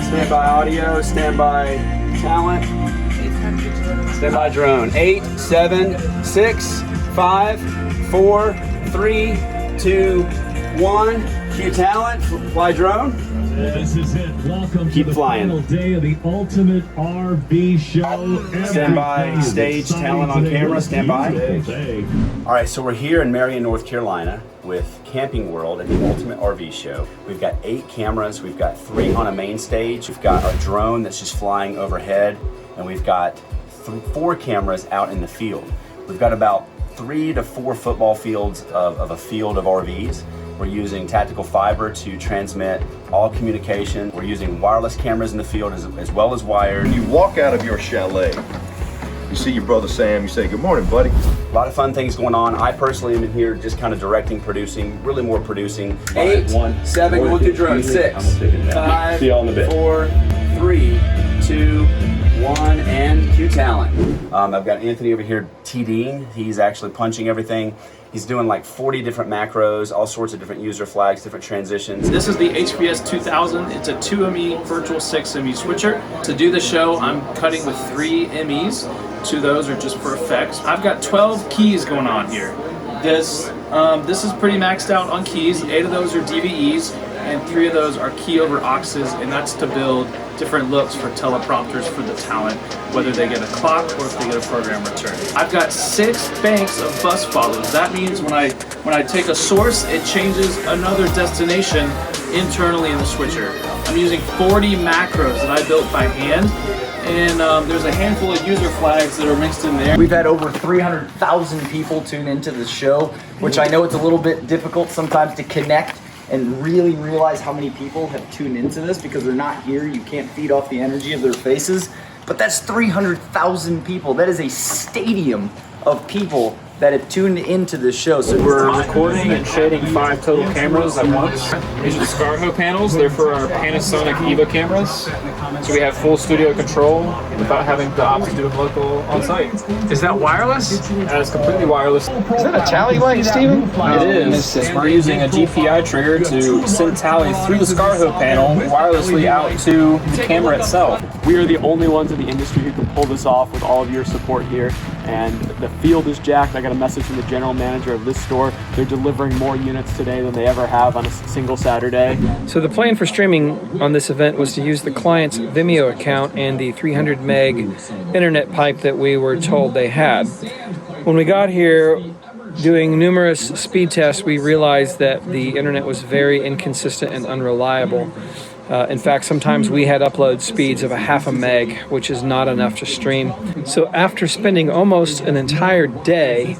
Standby audio, standby talent, standby drone. 8, 7, 6, 5, 4, 3, 2, 1. Cue talent, fly drone. This is it. Welcome Keep to the flying. final day of the ultimate RV show. Stand by, stage, talent on camera, stand by. Day. All right, so we're here in Marion, North Carolina with Camping World at the Ultimate RV Show. We've got 8 cameras, we've got 3 on a main stage, we've got a drone that's just flying overhead, and we've got 4 cameras out in the field. We've got about 3 to 4 football fields of a field of RVs. We're using tactical fiber to transmit all communication. We're using wireless cameras in the field as well as wired. When you walk out of your chalet, you see your brother Sam, you say, "Good morning, buddy." A lot of fun things going on. I personally am in here just kind of directing, producing, really more producing. 8, 7, we'll do drone. 6, 5, 4, 3, 2, 1, and cue talent. I've got Anthony over here TDing. He's actually punching everything. He's doing like 40 different macros, all sorts of different user flags, different transitions. This is the HPS 2000. It's a 2ME virtual 6ME switcher. To do the show, I'm cutting with 3 MEs. 2 of those are just for effects. I've got 12 keys going on here. This is pretty maxed out on keys. 8 of those are DVEs, and 3 of those are key over auxes, and that's to build different looks for teleprompters for the talent, whether they get a clock or if they get a program return. I've got 6 banks of bus follows. That means when I take a source, it changes another destination internally in the switcher. I'm using 40 macros that I built by hand, and there's a handful of user flags that are mixed in there. We've had over 300,000 people tune into the show, which I know it's a little bit difficult sometimes to connect and really realize how many people have tuned into this because they're not here. You can't feed off the energy of their faces. But that's 300,000 people. That is a stadium of people that have tuned into this show. So We're recording and shading 5 total cameras at once. These are the Scarho panels. They're for our Panasonic EVA cameras. So we have full studio control without having the ops do it local on site. Is that wireless? It's completely wireless. is that a tally light, Steven? It is. We're using a GPI trigger to send tally through the Scarho panel wirelessly out to the camera itself. We are the only ones in the industry who can pull this off with all of your support here. And the field is jacked. I got a message from the general manager of this store. They're delivering more units today than they ever have on a single Saturday. So the plan for streaming on this event was to use the client's Vimeo account and the 300 meg internet pipe that we were told they had. When we got here, doing numerous speed tests, we realized that the internet was very inconsistent and unreliable. In fact, sometimes we had upload speeds of a half a meg, which is not enough to stream. So after spending almost an entire day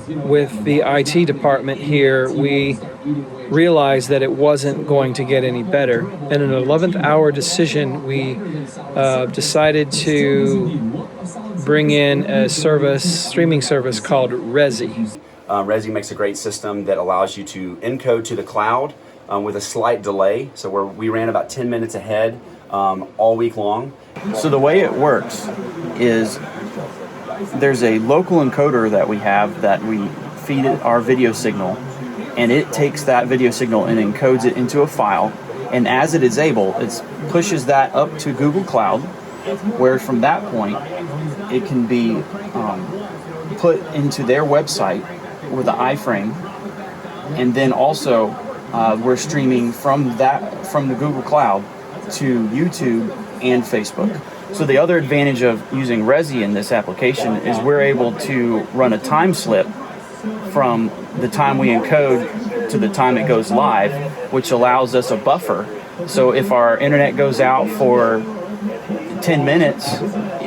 with the IT department here, we realized that it wasn't going to get any better. In an 11th hour decision, we decided to bring in a streaming service called Resi. Resi makes a great system that allows you to encode to the cloud with a slight delay. So we ran about 10 minutes ahead all week long. So the way it works is there's a local encoder that we have that we feed it our video signal, and it takes that video signal and encodes it into a file. And as it is able, it pushes that up to Google Cloud, where from that point, it can be put into their website with an iframe, and then also we're streaming from the Google Cloud to YouTube and Facebook. So the other advantage of using Resi in this application is we're able to run a time slip from the time we encode to the time it goes live, which allows us a buffer. So if our internet goes out for 10 minutes,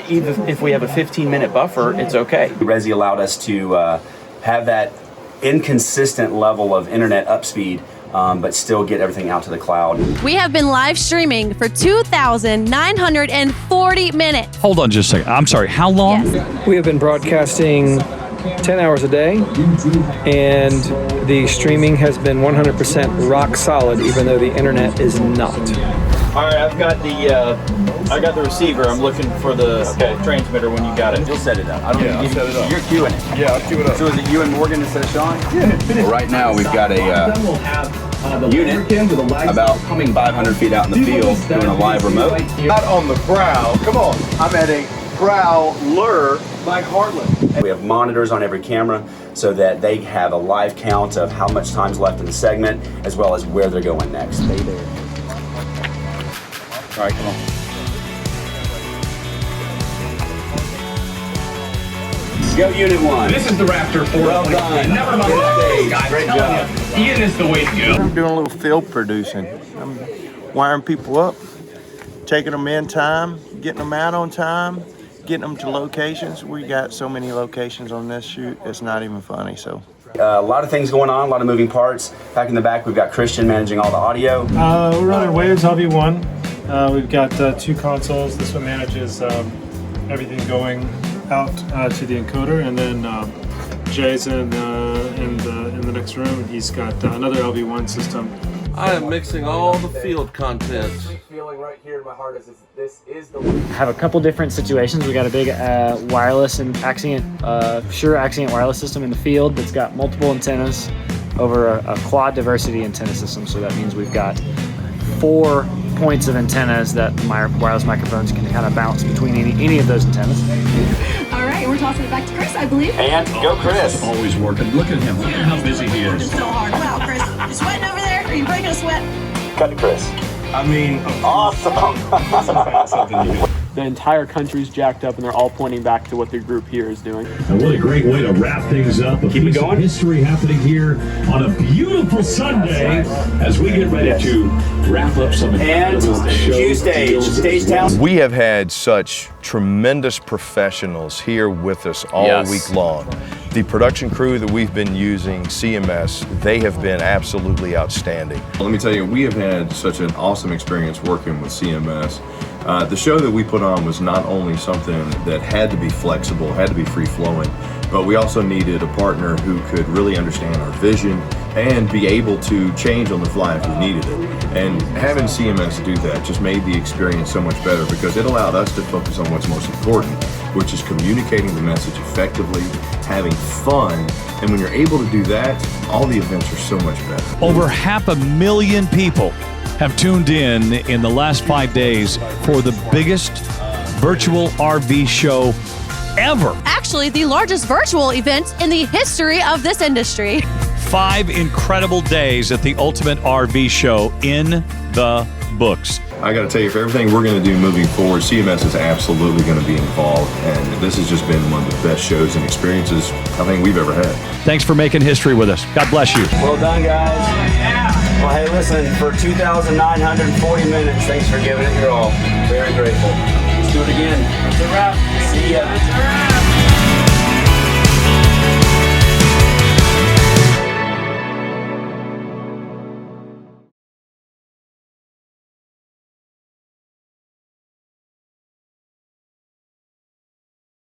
even if we have a 15-minute buffer, it's okay. Resi allowed us to have that inconsistent level of internet upspeed, but still get everything out to the cloud. We have been live streaming for 2,940 minutes. Hold on just a second. I'm sorry, how long? Yes. We have been broadcasting 10 hours a day, and the streaming has been 100% rock solid, even though the internet is not. All right, I've got the receiver. I'm looking for the transmitter when you got it. You'll set it up. I'll set it up. You're queuing it. Yeah, I'll cue it up. So is it you and Morgan instead of Sean? Well, right now we've got a unit about 500 feet out in the field doing a live remote. Not on the prowl. Come on. I'm at a prowler like Heartland. We have monitors on every camera so that they have a live count of how much time's left in the segment, as well as where they're going next. Stay there. All right, come on. Go Unit 1. This is the Raptor 4. Well done. Never mind that. Guys, Great telling job. you, Ian is the way to go. I'm doing a little field producing. I'm wiring people up, taking them in time, getting them out on time, getting them to locations. We got so many locations on this shoot, it's not even funny. So A lot of things going on, a lot of moving parts. Back in the back, we've got Christian managing all the audio. We're running Waves LV1. We've got 2 consoles. This one manages everything going out to the encoder, and then Jay's in the next room, and he's got another LV1 system. I am mixing all the field content. Feeling right here in my heart is this is the I have a couple different situations. We got a big wireless and Axient, Shure Axient wireless system in the field that's got multiple antennas over a quad diversity antenna system. So that means we've got 4 points of antennas that my wireless microphones can kind of bounce between any of those antennas. All right, we're tossing it back to Chris, I believe. And go Chris. Always working. Look at him. Look at how busy he is. So hard. Wow, Chris, you sweating over there? Are you breaking a sweat? Cut to Chris. I mean, Awesome. The entire country's jacked up and they're all pointing back to what the group here is doing. and what a great way to wrap things up. A Keep it piece going. of history happening here on a beautiful Sunday as we get ready to wrap up some And Q stage, stage town. We have had such tremendous professionals here with us all week long. The production crew that we've been using, CMS, they have been absolutely outstanding. Let me tell you, we have had such an awesome experience working with CMS. The show that we put on was not only something that had to be flexible, had to be free-flowing, but we also needed a partner who could really understand our vision and be able to change on the fly if we needed it. And having CMS do that just made the experience so much better because it allowed us to focus on what's most important, which is communicating the message effectively, having fun, and when you're able to do that, all the events are so much better. Over 500,000 people have tuned in the last 5 days for the biggest virtual RV show ever. Actually, the largest virtual event in the history of this industry. 5 incredible days at the Ultimate RV Show in the books. I got to tell you, for everything we're going to do moving forward, CMS is absolutely going to be involved, and this has just been one of the best shows and experiences I think we've ever had. Thanks for making history with us. God bless you. Well done, guys. Well, hey, listen, for 2,940 minutes, thanks for giving it your all. Very grateful. Let's do it again. It's a wrap. See ya.